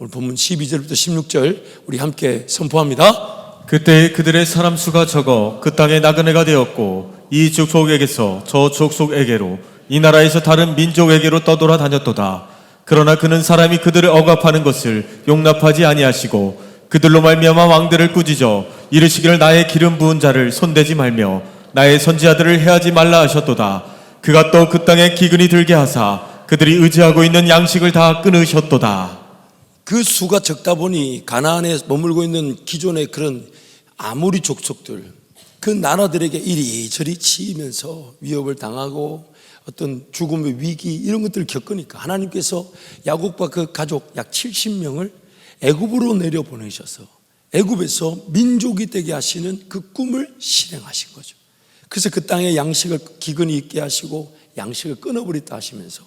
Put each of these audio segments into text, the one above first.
오늘 본문 12절부터 16절 우리 함께 선포합니다. 그때 그들의 사람 수가 적어 그 땅에 나그네가 되었고 이 족속에게서 저 족속에게로 이 나라에서 다른 민족에게로 떠돌아 다녔도다. 그러나 그는 사람이 그들을 억압하는 것을 용납하지 아니하시고 그들로 말미암아 왕들을 꾸짖어 이르시기를 나의 기름 부은 자를 손대지 말며 나의 선지자들을 해하지 말라 하셨도다. 그가 또 그 땅에 기근이 들게 하사 그들이 의지하고 있는 양식을 다 끊으셨도다. 그 수가 적다 보니 가나안에 머물고 있는 기존의 그런 아모리 족속들, 그 나라들에게 이리저리 치이면서 위협을 당하고 어떤 죽음의 위기 이런 것들을 겪으니까 하나님께서 야곱과 그 가족 약 70명을 애굽으로 내려보내셔서 애굽에서 민족이 되게 하시는 그 꿈을 실행하신 거죠. 그래서 그 땅에 양식을 기근이 있게 하시고 양식을 끊어버렸다 하시면서,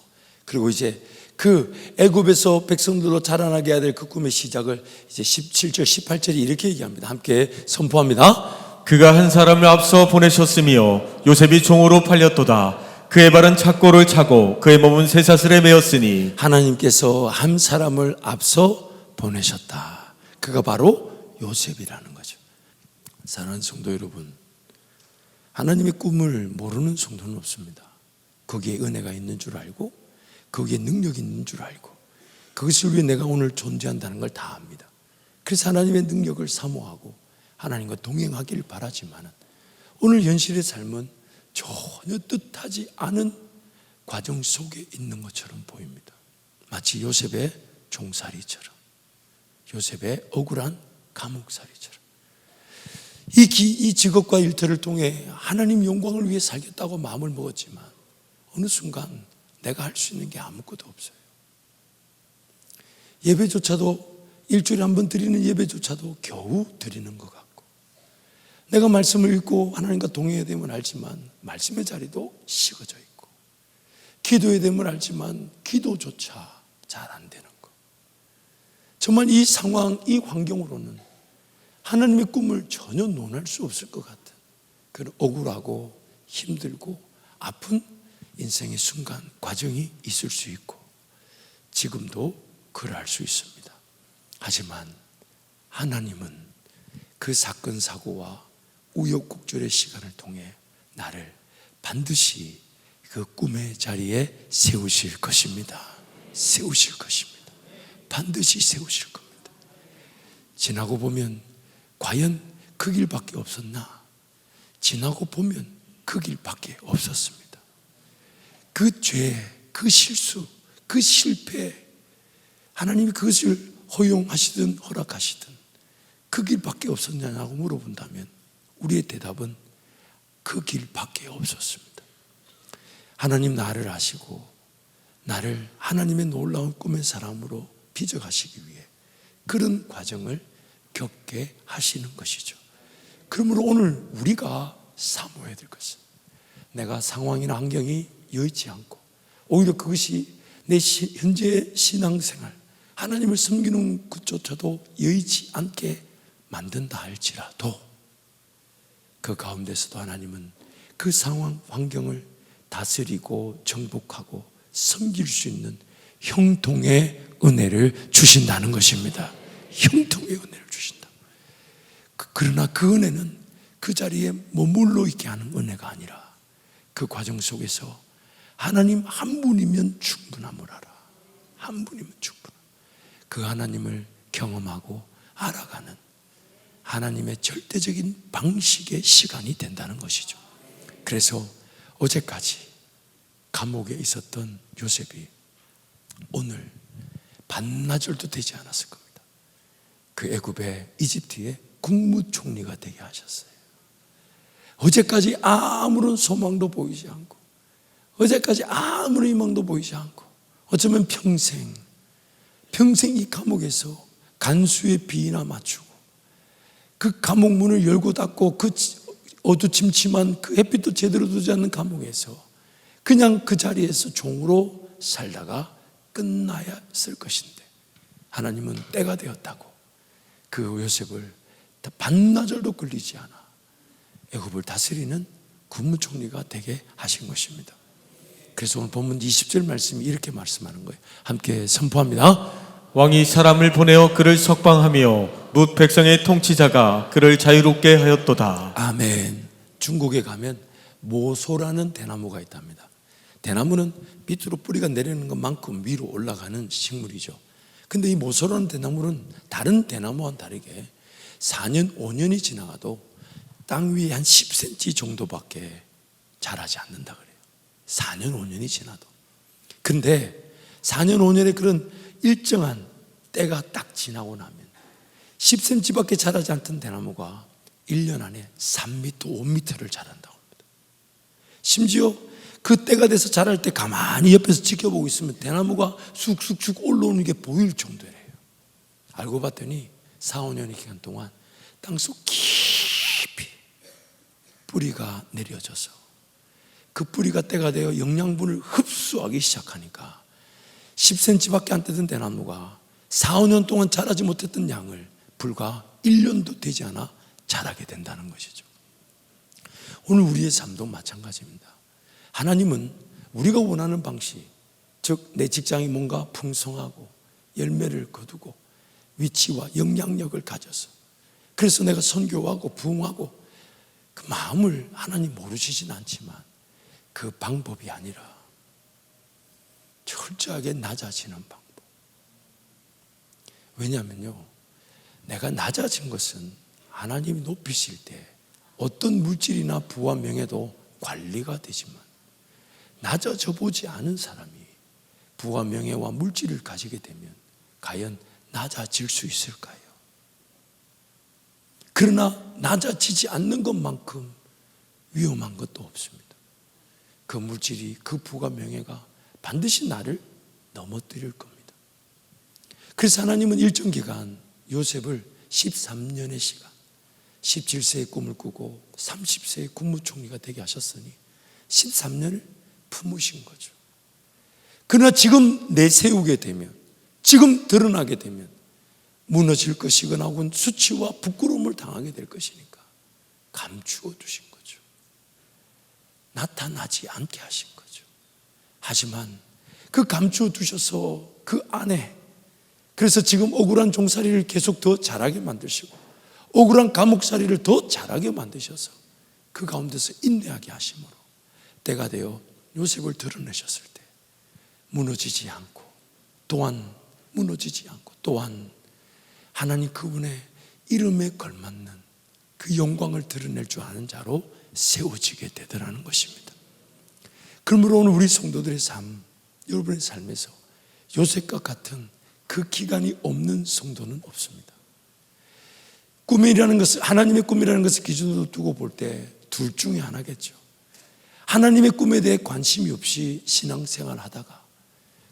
그리고 이제 그 애굽에서 백성들로 자라나게 해야 될 그 꿈의 시작을 이제 17절 18절이 이렇게 얘기합니다. 함께 선포합니다. 그가 한 사람을 앞서 보내셨으며 요셉이 종으로 팔렸도다. 그의 발은 착고를 차고 그의 몸은 쇠사슬에 매였으니 하나님께서 한 사람을 앞서 보내셨다. 그가 바로 요셉이라는 거죠. 사랑하는 성도 여러분, 하나님의 꿈을 모르는 성도는 없습니다. 거기에 은혜가 있는 줄 알고 거기에 능력이 있는 줄 알고 그것을 위해 내가 오늘 존재한다는 걸 다 압니다. 그래서 하나님의 능력을 사모하고 하나님과 동행하기를 바라지만 오늘 현실의 삶은 전혀 뜻하지 않은 과정 속에 있는 것처럼 보입니다. 마치 요셉의 종살이처럼, 요셉의 억울한 감옥살이처럼. 이 직업과 일터를 통해 하나님 영광을 위해 살겠다고 마음을 먹었지만 어느 순간 내가 할 수 있는 게 아무것도 없어요. 예배조차도 일주일에 한 번 드리는 예배조차도 겨우 드리는 것 같고, 내가 말씀을 읽고 하나님과 동행해야 됨을 알지만 말씀의 자리도 식어져 있고, 기도해야 됨을 알지만 기도조차 잘 안 되는 것. 정말 이 상황, 이 환경으로는 하나님의 꿈을 전혀 논할 수 없을 것 같은 그런 억울하고 힘들고 아픈 인생의 순간, 과정이 있을 수 있고 지금도 그럴 수 있습니다. 하지만 하나님은 그 사건 사고와 우여곡절의 시간을 통해 나를 반드시 그 꿈의 자리에 세우실 것입니다. 세우실 것입니다. 반드시 세우실 겁니다. 지나고 보면 과연 그 길밖에 없었나? 지나고 보면 그 길밖에 없었습니다. 그 죄, 그 실수, 그 실패, 하나님이 그것을 허용하시든 허락하시든 그 길밖에 없었냐고 물어본다면 우리의 대답은 그 길밖에 없었습니다. 하나님 나를 아시고 나를 하나님의 놀라운 꿈의 사람으로 빚어가시기 위해 그런 과정을 겪게 하시는 것이죠. 그러므로 오늘 우리가 사모해야 될 것은 내가 상황이나 환경이 여의치 않고 오히려 그것이 내 현재 신앙생활, 하나님을 섬기는 것조차도 여의치 않게 만든다 할지라도 그 가운데서도 하나님은 그 상황, 환경을 다스리고 정복하고 섬길 수 있는 형통의 은혜를 주신다는 것입니다. 형통의 은혜를 주신다. 그러나 그 은혜는 그 자리에 머물러 있게 하는 은혜가 아니라 그 과정 속에서 하나님 한 분이면 충분함을 알아. 한 분이면 충분함. 그 하나님을 경험하고 알아가는 하나님의 절대적인 방식의 시간이 된다는 것이죠. 그래서 어제까지 감옥에 있었던 요셉이 오늘 반나절도 되지 않았을 겁니다. 그 애굽의 이집트의 국무총리가 되게 하셨어요. 어제까지 아무런 소망도 보이지 않고, 어제까지 아무런 희망도 보이지 않고, 어쩌면 평생 이 감옥에서 간수의 비위나 맞추고 그 감옥 문을 열고 닫고 그 어두침침한 그 햇빛도 제대로 들지 않는 감옥에서 그냥 그 자리에서 종으로 살다가 끝나야 했을 것인데 하나님은 때가 되었다고 그 요셉을 반나절도 걸리지 않아 애굽을 다스리는 국무총리가 되게 하신 것입니다. 그래서 오늘 본문 20절 말씀이 이렇게 말씀하는 거예요. 함께 선포합니다. 왕이 사람을 보내어 그를 석방하며 뭇 백성의 통치자가 그를 자유롭게 하였도다. 아멘. 중국에 가면 모소라는 대나무가 있답니다. 대나무는 밑으로 뿌리가 내리는 것만큼 위로 올라가는 식물이죠. 근데 이 모소라는 대나무는 다른 대나무와는 다르게 4년, 5년이 지나가도 땅 위에 한 10cm 정도밖에 자라지 않는다 그래요. 4년, 5년이 지나도. 근데 4년, 5년의 그런 일정한 때가 딱 지나고 나면 10cm밖에 자라지 않던 대나무가 1년 안에 3m, 5m를 자란다고 합니다. 심지어 그 때가 돼서 자랄 때 가만히 옆에서 지켜보고 있으면 대나무가 쑥쑥쑥 올라오는 게 보일 정도래요. 알고 봤더니 4, 5년의 기간 동안 땅속 깊이 뿌리가 내려져서 그 뿌리가 때가 되어 영양분을 흡수하기 시작하니까 10cm밖에 안 되던 대나무가 4, 5년 동안 자라지 못했던 양을 불과 1년도 되지 않아 자라게 된다는 것이죠. 오늘 우리의 삶도 마찬가지입니다. 하나님은 우리가 원하는 방식, 즉 내 직장이 뭔가 풍성하고 열매를 거두고 위치와 영향력을 가져서 그래서 내가 선교하고 부흥하고 그 마음을 하나님 모르시진 않지만 그 방법이 아니라 철저하게 낮아지는 방법. 왜냐하면요, 내가 낮아진 것은 하나님이 높이실 때 어떤 물질이나 부와 명예도 관리가 되지만 낮아져 보지 않은 사람이 부와 명예와 물질을 가지게 되면 과연 낮아질 수 있을까요? 그러나 낮아지지 않는 것만큼 위험한 것도 없습니다. 그 물질이, 그 부가 명예가 반드시 나를 넘어뜨릴 겁니다. 그래서 하나님은 일정 기간 요셉을 13년의 시간, 17세의 꿈을 꾸고 30세의 국무총리가 되게 하셨으니 13년을 품으신 거죠. 그러나 지금 내세우게 되면, 지금 드러나게 되면 무너질 것이거나 혹은 수치와 부끄러움을 당하게 될 것이니까 감추어 두신 거죠. 나타나지 않게 하신 거죠. 하지만 그 감추어 두셔서 그 안에, 그래서 지금 억울한 종살이를 계속 더 잘하게 만드시고 억울한 감옥살이를 더 잘하게 만드셔서 그 가운데서 인내하게 하심으로 때가 되어 요셉을 드러내셨을 때 무너지지 않고, 또한 무너지지 않고, 또한 하나님 그분의 이름에 걸맞는 그 영광을 드러낼 줄 아는 자로 세워지게 되더라는 것입니다. 그러므로 오늘 우리 성도들의 삶, 여러분의 삶에서 요셉과 같은 그 기간이 없는 성도는 없습니다. 꿈이라는 것을, 하나님의 꿈이라는 것을 기준으로 두고 볼 때 둘 중에 하나겠죠. 하나님의 꿈에 대해 관심이 없이 신앙생활 하다가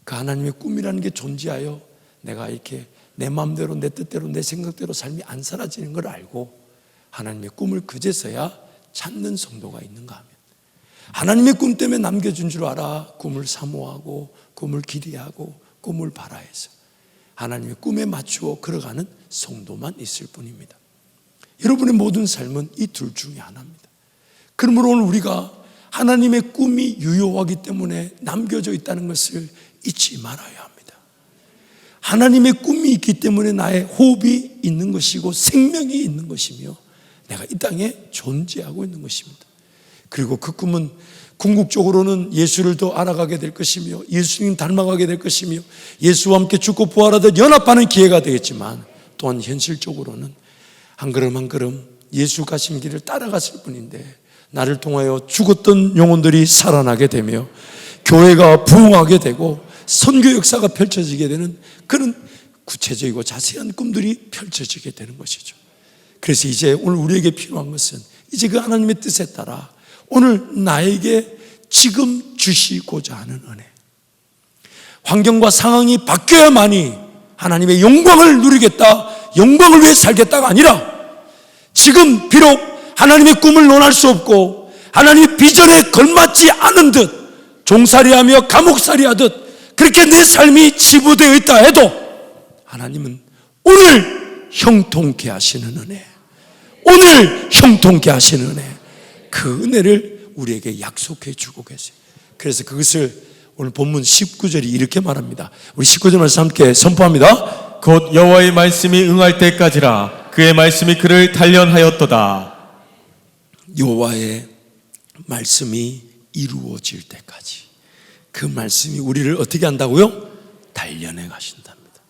그 하나님의 꿈이라는 게 존재하여 내가 이렇게 내 마음대로, 내 뜻대로, 내 생각대로 삶이 안 사라지는 걸 알고 하나님의 꿈을 그제서야 찾는 성도가 있는가 하면, 하나님의 꿈 때문에 남겨준 줄 알아 꿈을 사모하고 꿈을 기대하고 꿈을 바라해서 하나님의 꿈에 맞추어 걸어가는 성도만 있을 뿐입니다. 여러분의 모든 삶은 이 둘 중에 하나입니다. 그러므로 오늘 우리가 하나님의 꿈이 유효하기 때문에 남겨져 있다는 것을 잊지 말아야 합니다. 하나님의 꿈이 있기 때문에 나의 호흡이 있는 것이고 생명이 있는 것이며 내가 이 땅에 존재하고 있는 것입니다. 그리고 그 꿈은 궁극적으로는 예수를 더 알아가게 될 것이며 예수님 닮아가게 될 것이며 예수와 함께 죽고 부활하듯 연합하는 기회가 되겠지만, 또한 현실적으로는 한 걸음 한 걸음 예수 가신 길을 따라갔을 뿐인데 나를 통하여 죽었던 영혼들이 살아나게 되며 교회가 부흥하게 되고 선교 역사가 펼쳐지게 되는 그런 구체적이고 자세한 꿈들이 펼쳐지게 되는 것이죠. 그래서 이제 오늘 우리에게 필요한 것은 이제 그 하나님의 뜻에 따라 오늘 나에게 지금 주시고자 하는 은혜, 환경과 상황이 바뀌어야만이 하나님의 영광을 누리겠다, 영광을 위해 살겠다가 아니라 지금 비록 하나님의 꿈을 논할 수 없고 하나님의 비전에 걸맞지 않은 듯 종살이하며 감옥살이하듯 그렇게 내 삶이 치부되어 있다 해도 하나님은 오늘 형통케 하시는 은혜, 오늘 형통케 하시는 은혜, 그 은혜를 우리에게 약속해 주고 계세요. 그래서 그것을 오늘 본문 19절이 이렇게 말합니다. 우리 19절 말씀 함께 선포합니다. 곧 여호와의 말씀이 응할 때까지라. 그의 말씀이 그를 단련하였도다. 여호와의 말씀이 이루어질 때까지 그 말씀이 우리를 어떻게 한다고요? 단련해 가신답니다.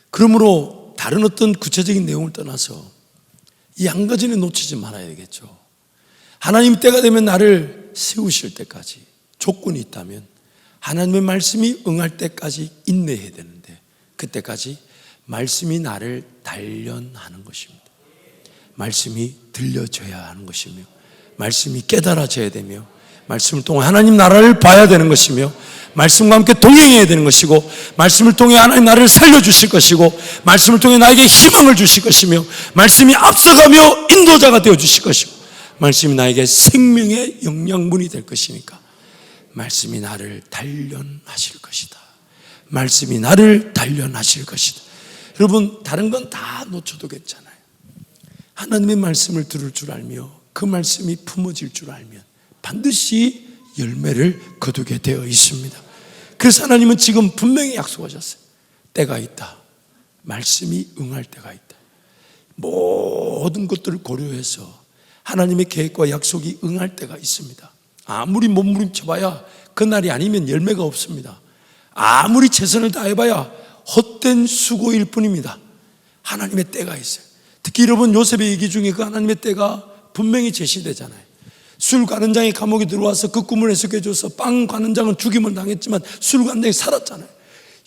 그러므로 다른 어떤 구체적인 내용을 떠나서 이 한 가지는 놓치지 말아야 되겠죠. 하나님 때가 되면 나를 세우실 때까지 조건이 있다면 하나님의 말씀이 응할 때까지 인내해야 되는데 그때까지 말씀이 나를 단련하는 것입니다. 말씀이 들려져야 하는 것이며 말씀이 깨달아져야 되며 말씀을 통해 하나님 나라를 봐야 되는 것이며 말씀과 함께 동행해야 되는 것이고 말씀을 통해 하나님 나라를 살려주실 것이고 말씀을 통해 나에게 희망을 주실 것이며 말씀이 앞서가며 인도자가 되어주실 것이고 말씀이 나에게 생명의 영양분이 될 것이니까 말씀이 나를 단련하실 것이다. 말씀이 나를 단련하실 것이다. 여러분 다른 건 다 놓쳐도 괜찮아요. 하나님의 말씀을 들을 줄 알며 그 말씀이 품어질 줄 알면 반드시 열매를 거두게 되어 있습니다. 그래서 하나님은 지금 분명히 약속하셨어요. 때가 있다. 말씀이 응할 때가 있다. 모든 것들을 고려해서 하나님의 계획과 약속이 응할 때가 있습니다. 아무리 몸부림쳐봐야 그날이 아니면 열매가 없습니다. 아무리 최선을 다해봐야 헛된 수고일 뿐입니다. 하나님의 때가 있어요. 특히 여러분 요셉의 얘기 중에 그 하나님의 때가 분명히 제시되잖아요. 술 관원장이 감옥에 들어와서 그 꿈을 해석해줘서 빵 관원장은 죽임을 당했지만 술 관원장이 살았잖아요.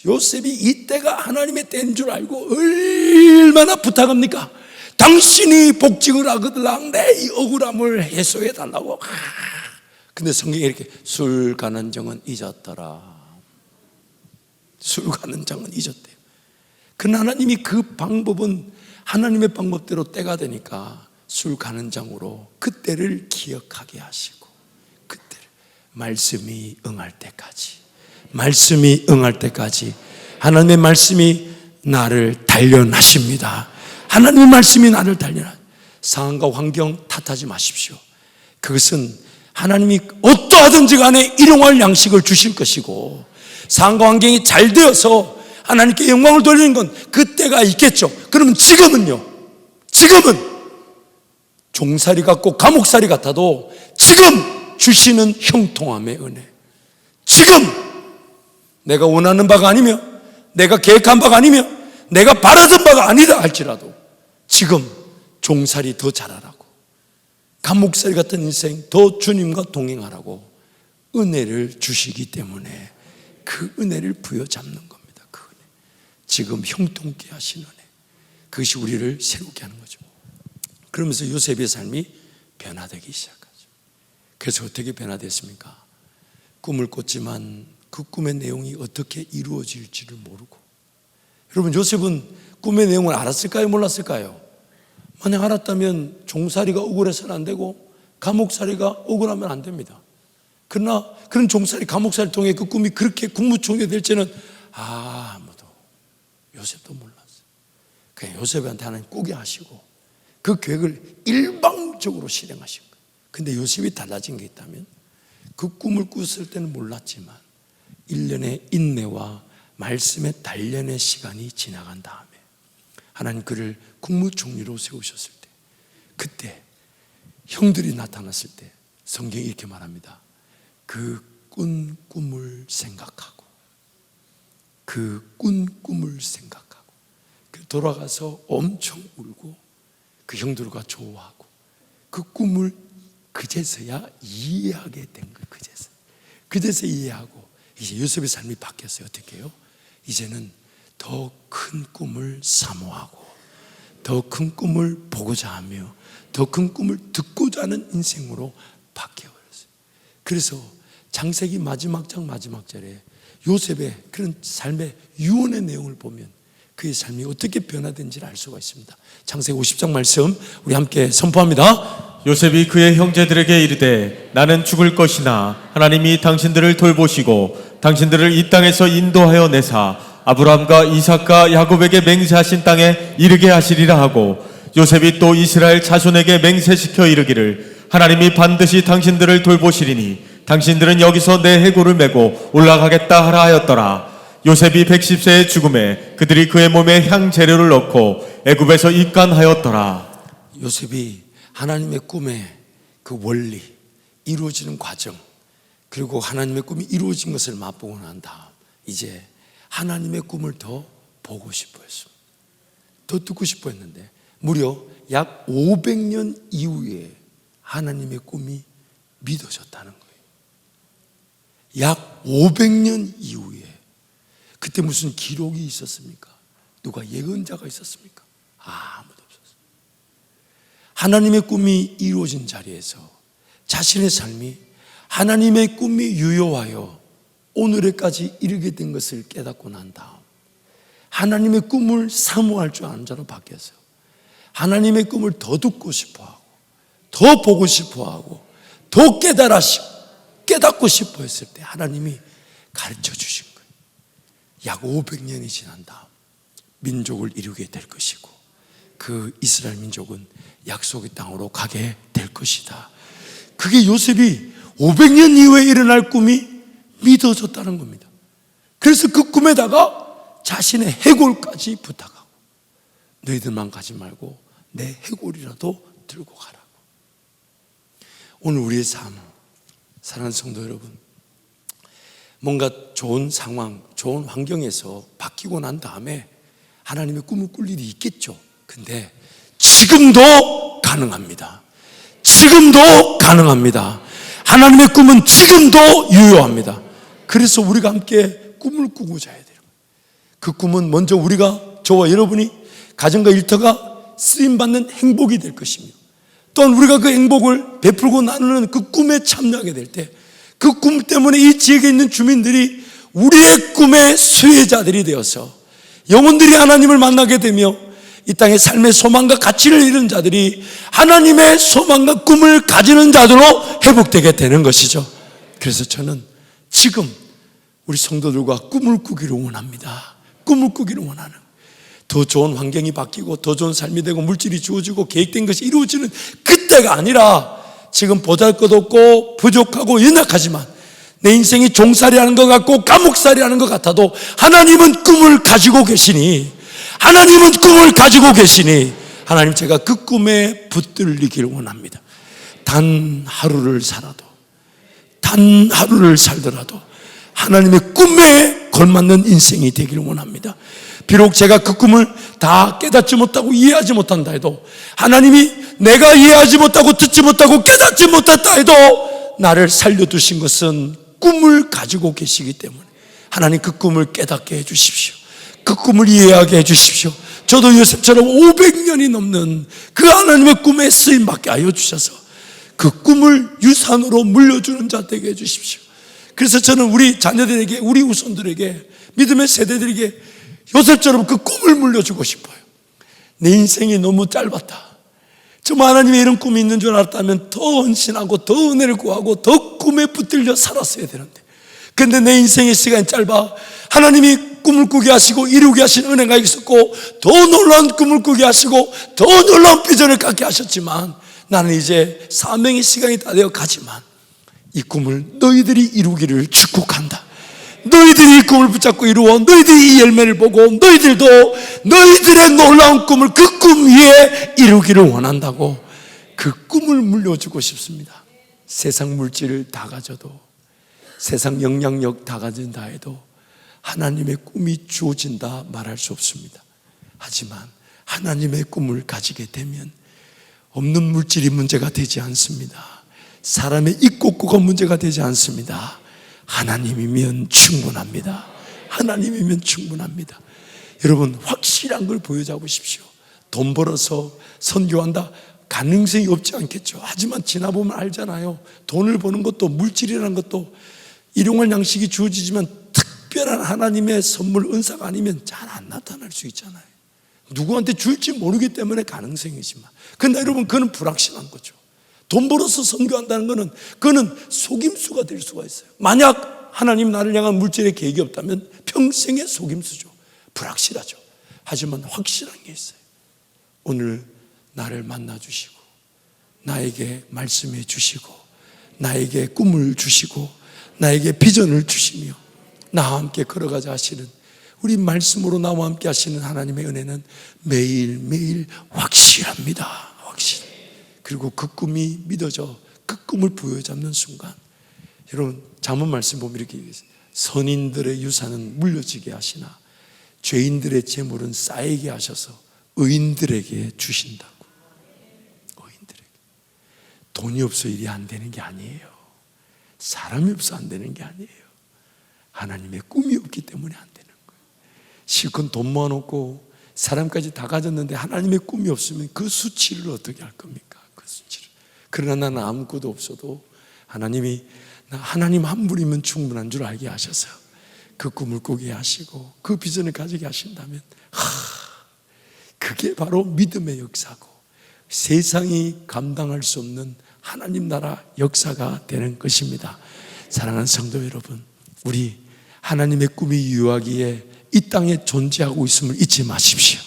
요셉이 이 때가 하나님의 때인 줄 알고 얼마나 부탁합니까? 당신이 복직을 하거들랑 내 이 억울함을 해소해 달라고. 근데 성경에 이렇게 술 관원장은 잊었더라. 술 관원장은 잊었대요. 그러나 하나님이 그 방법은 하나님의 방법대로 때가 되니까 술 관원장으로 그때를 기억하게 하시고 그때를 말씀이 응할 때까지 말씀이 응할 때까지 하나님의 말씀이 나를 단련하십니다. 하나님의 말씀이 나를 단련하십니다. 상황과 환경 탓하지 마십시오. 그것은 하나님이 어떠하든지 간에 일용할 양식을 주실 것이고 상황과 환경이 잘 되어서 하나님께 영광을 돌리는 건 그때가 있겠죠. 그러면 지금은요. 지금은 종살이 같고 감옥살이 같아도 지금 주시는 형통함의 은혜. 지금 내가 원하는 바가 아니며 내가 계획한 바가 아니며 내가 바라던 바가 아니다 할지라도 지금 종살이 더 잘하라고 감옥살이 같은 인생 더 주님과 동행하라고 은혜를 주시기 때문에 그 은혜를 부여잡는 겁니다. 그 은혜. 지금 형통케 하신 은혜. 그것이 우리를 새롭게 하는 거죠. 그러면서 요셉의 삶이 변화되기 시작하죠. 그래서 어떻게 변화됐습니까? 꿈을 꿨지만 그 꿈의 내용이 어떻게 이루어질지를 모르고. 여러분 요셉은 꿈의 내용을 알았을까요? 몰랐을까요? 만약 알았다면 종살이가 억울해서는 안 되고 감옥살이가 억울하면 안 됩니다. 그러나 그런 종살이 감옥살이를 통해 그 꿈이 그렇게 국무총리 될지는 아무도 요셉도 몰랐어요. 그냥 요셉한테 하나님 꾸게 하시고 그 계획을 일방적으로 실행하신 거예요. 근데 요셉이 달라진 게 있다면 그 꿈을 꿨을 때는 몰랐지만 1년의 인내와 말씀의 단련의 시간이 지나간 다음에 하나님 그를 국무총리로 세우셨을 때 그때 형들이 나타났을 때 성경이 이렇게 말합니다. 그 꾼 꿈을 생각하고 그 꾼 꿈을 생각하고 돌아가서 엄청 울고 그 형들과 좋아하고 그 꿈을 그제서야 이해하게 된 거예요. 그제서 이해하고 이제 요셉의 삶이 바뀌었어요. 어떻게 해요? 이제는 더 큰 꿈을 사모하고 더 큰 꿈을 보고자 하며 더 큰 꿈을 듣고자 하는 인생으로 바뀌어버렸어요. 그래서 창세기 마지막 장 마지막 절에 요셉의 그런 삶의 유언의 내용을 보면 그의 삶이 어떻게 변화된지를 알 수가 있습니다. 창세기 50장 말씀 우리 함께 선포합니다. 요셉이 그의 형제들에게 이르되 나는 죽을 것이나 하나님이 당신들을 돌보시고 당신들을 이 땅에서 인도하여 내사 아브라함과 이삭과 야곱에게 맹세하신 땅에 이르게 하시리라 하고 요셉이 또 이스라엘 자손에게 맹세시켜 이르기를 하나님이 반드시 당신들을 돌보시리니 당신들은 여기서 내 해골을 메고 올라가겠다 하라 하였더라. 요셉이 110세의 죽음에 그들이 그의 몸에 향 재료를 넣고 애굽에서 입간하였더라. 요셉이 하나님의 꿈의 그 원리, 이루어지는 과정, 그리고 하나님의 꿈이 이루어진 것을 맛보고 난 다음 이제 하나님의 꿈을 더 보고 싶어 했습니다. 더 듣고 싶어 했는데 무려 약 500년 이후에 하나님의 꿈이 믿어졌다는 거예요. 약 500년 이후에. 그때 무슨 기록이 있었습니까? 누가 예언자가 있었습니까? 아무도 없었어요. 하나님의 꿈이 이루어진 자리에서 자신의 삶이 하나님의 꿈이 유효하여 오늘에까지 이르게 된 것을 깨닫고 난 다음 하나님의 꿈을 사모할 줄 아는 자로 바뀌었어요. 하나님의 꿈을 더 듣고 싶어하고 더 보고 싶어하고 더 깨닫고 싶어 했을 때 하나님이 가르쳐 주신 거예요. 약 500년이 지난 다음 민족을 이루게 될 것이고 그 이스라엘 민족은 약속의 땅으로 가게 될 것이다. 그게 요셉이 500년 이후에 일어날 꿈이 믿어졌다는 겁니다. 그래서 그 꿈에다가 자신의 해골까지 부탁하고 너희들만 가지 말고 내 해골이라도 들고 가라고. 오늘 우리의 삶, 사랑하는 성도 여러분, 뭔가 좋은 상황, 좋은 환경에서 바뀌고 난 다음에 하나님의 꿈을 꿀 일이 있겠죠. 근데 지금도 가능합니다. 지금도 가능합니다. 하나님의 꿈은 지금도 유효합니다. 그래서 우리가 함께 꿈을 꾸고 자야 돼요. 그 꿈은 먼저 우리가, 저와 여러분이 가정과 일터가 쓰임받는 행복이 될 것입니다. 또한 우리가 그 행복을 베풀고 나누는 그 꿈에 참여하게 될 때 그 꿈 때문에 이 지역에 있는 주민들이 우리의 꿈의 수혜자들이 되어서 영혼들이 하나님을 만나게 되며 이 땅의 삶의 소망과 가치를 잃은 자들이 하나님의 소망과 꿈을 가지는 자들로 회복되게 되는 것이죠. 그래서 저는 지금 우리 성도들과 꿈을 꾸기를 원합니다. 꿈을 꾸기를 원하는, 더 좋은 환경이 바뀌고 더 좋은 삶이 되고 물질이 주어지고 계획된 것이 이루어지는 그때가 아니라 지금 보잘것없고 부족하고 연약하지만 내 인생이 종살이하는 것 같고 감옥살이하는 것 같아도 하나님은 꿈을 가지고 계시니, 하나님은 꿈을 가지고 계시니 하나님, 제가 그 꿈에 붙들리기를 원합니다. 단 하루를 살아도, 단 하루를 살더라도 하나님의 꿈에 걸맞는 인생이 되기를 원합니다. 비록 제가 그 꿈을 다 깨닫지 못하고 이해하지 못한다 해도, 하나님이 내가 이해하지 못하고 듣지 못하고 깨닫지 못했다 해도 나를 살려두신 것은 꿈을 가지고 계시기 때문에 하나님 그 꿈을 깨닫게 해주십시오. 그 꿈을 이해하게 해주십시오. 저도 요셉처럼 500년이 넘는 그 하나님의 꿈에 쓰임받게 하여 주셔서 그 꿈을 유산으로 물려주는 자 되게 해주십시오. 그래서 저는 우리 자녀들에게, 우리 후손들에게, 믿음의 세대들에게 요셉처럼 그 꿈을 물려주고 싶어요. 내 인생이 너무 짧았다. 정말 하나님의 이런 꿈이 있는 줄 알았다면 더 헌신하고 더 은혜를 구하고 더 꿈에 붙들려 살았어야 되는데, 근데 내 인생의 시간이 짧아. 하나님이 꿈을 꾸게 하시고 이루게 하신 은혜가 있었고 더 놀라운 꿈을 꾸게 하시고 더 놀라운 비전을 갖게 하셨지만 나는 이제 사명의 시간이 다 되어 가지만 이 꿈을 너희들이 이루기를 축복한다. 너희들이 이 꿈을 붙잡고 이루어 너희들이 이 열매를 보고 너희들도 너희들의 놀라운 꿈을 그 꿈 위에 이루기를 원한다고 그 꿈을 물려주고 싶습니다. 세상 물질을 다 가져도, 세상 영향력 다 가진다 해도 하나님의 꿈이 주어진다 말할 수 없습니다. 하지만 하나님의 꿈을 가지게 되면 없는 물질이 문제가 되지 않습니다. 사람의 있고가 문제가 되지 않습니다. 하나님이면 충분합니다. 하나님이면 충분합니다. 여러분, 확실한 걸 보여주고 싶십시오. 돈 벌어서 선교한다, 가능성이 없지 않겠죠. 하지만 지나보면 알잖아요. 돈을 버는 것도, 물질이라는 것도 일용할 양식이 주어지지만 특별한 하나님의 선물, 은사가 아니면 잘 안 나타날 수 있잖아요. 누구한테 줄지 모르기 때문에 가능성이지만, 근데 여러분, 그건 불확실한 거죠. 돈 벌어서 선교한다는 것은 그거는 속임수가 될 수가 있어요. 만약 하나님 나를 향한 물질의 계획이 없다면 평생의 속임수죠. 불확실하죠. 하지만 확실한 게 있어요. 오늘 나를 만나 주시고 나에게 말씀해 주시고 나에게 꿈을 주시고 나에게 비전을 주시며 나와 함께 걸어가자 하시는, 우리 말씀으로 나와 함께 하시는 하나님의 은혜는 매일매일 확실합니다. 확실. 그리고 그 꿈이 믿어져 그 꿈을 부여잡는 순간, 여러분 잠언 말씀 보면 이렇게 얘기했어요. 선인들의 유산은 물려지게 하시나 죄인들의 재물은 쌓이게 하셔서 의인들에게 주신다고. 의인들에게. 돈이 없어 일이 안 되는 게 아니에요. 사람이 없어 안 되는 게 아니에요. 하나님의 꿈이 없기 때문에 안 되는 거예요. 실컷 돈 모아놓고 사람까지 다 가졌는데 하나님의 꿈이 없으면 그 수치를 어떻게 할 겁니까? 그 수치를. 그러나 나는 아무것도 없어도 하나님이 나 하나님 한 분이면 충분한 줄 알게 하셔서 그 꿈을 꾸게 하시고 그 비전을 가지게 하신다면, 그게 바로 믿음의 역사고 세상이 감당할 수 없는 하나님 나라 역사가 되는 것입니다. 사랑하는 성도 여러분, 우리 하나님의 꿈이 유효하기에 이 땅에 존재하고 있음을 잊지 마십시오.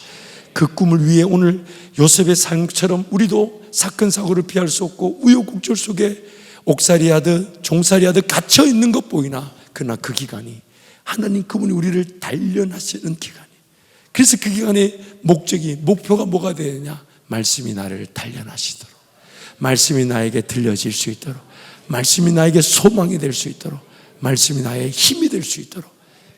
그 꿈을 위해 오늘 요셉의 삶처럼 우리도 사건 사고를 피할 수 없고 우여곡절 속에 옥살이하듯 종살이하듯 갇혀 있는 것 보이나, 그러나 그 기간이 하나님 그분이 우리를 단련하시는 기간이에요. 그래서 그 기간의 목표가 뭐가 되느냐? 말씀이 나를 단련하시도록, 말씀이 나에게 들려질 수 있도록, 말씀이 나에게 소망이 될 수 있도록, 말씀이 나의 힘이 될 수 있도록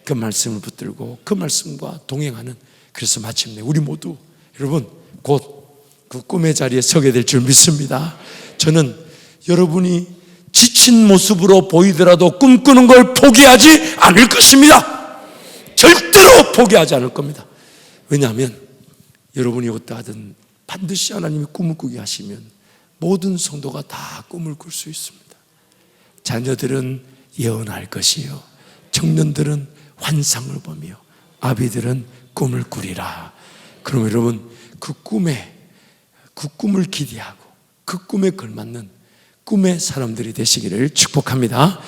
그 말씀을 붙들고 그 말씀과 동행하는, 그래서 마침내 우리 모두 여러분 곧 그 꿈의 자리에 서게 될 줄 믿습니다. 저는 여러분이 지친 모습으로 보이더라도 꿈꾸는 걸 포기하지 않을 것입니다. 절대로 포기하지 않을 겁니다. 왜냐하면 여러분이 어떠하든 반드시 하나님이 꿈을 꾸게 하시면 모든 성도가 다 꿈을 꿀 수 있습니다. 자녀들은 예언할 것이요, 청년들은 환상을 보며 아비들은 꿈을 꾸리라. 그럼 여러분 그 꿈을 기대하고 그 꿈에 걸맞는 꿈의 사람들이 되시기를 축복합니다.